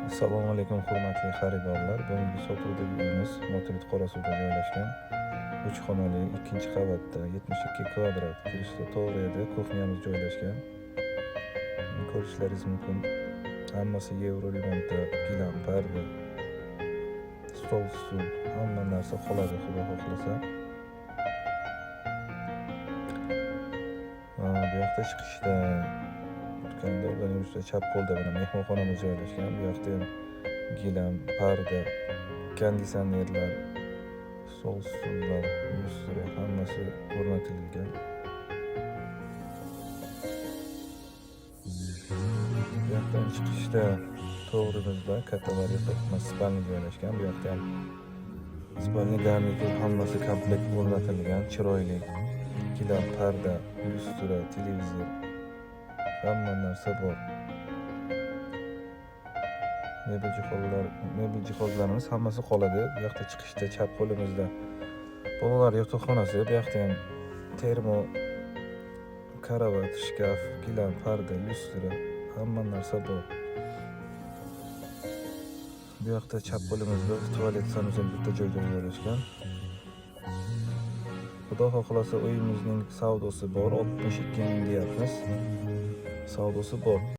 Assalomu alaykum hurmatli xaridorlar. Bugungi sotuvdagi uyimiz Motorit Qorasuvda joylashgan 3 xonali 2-qavatda 72 kvadrat kirishda to'g'ri edi. Kuxnyamiz joylashgan. Ko'rishlaringiz mumkin. Hammasi yevro remontda, gilam, parda, stol, stul, hamma narsa qoladi xudo xohlasa. Bu yoqda chiqishda Kanda ularning ustida chap qo'lda mana mehmonxonamiz joylashgan. Bu yoqda ham gilam, parda, konditsionerlar, stol, stullar, lustra hammasi o'rnatilgan. Bu yoqdan chiqishda to'g'rimizda katta variantli spalni joylashgan. Bu yoqda ham spalni garnitur hammasi komplekt o'rnatilgan, chiroyli. Gilam, parda, lustra, televizor, hamma narsa bor. Mebel jihozlarimiz hammasi qoladi. Bu yoqda chiqishda chap qo'limizda bolalar yotoqxonasi, bu yoqda ham termo, karavot, shkaf, gilam, parda, lustra, hamma narsa bor. Bu yoqda chap qo'limizda tualet, sanuzel bitta joyda joylashgan. Xudo xohlasa uyimizning savdosi bor, 62 ming deyapmiz. Savdosi bor.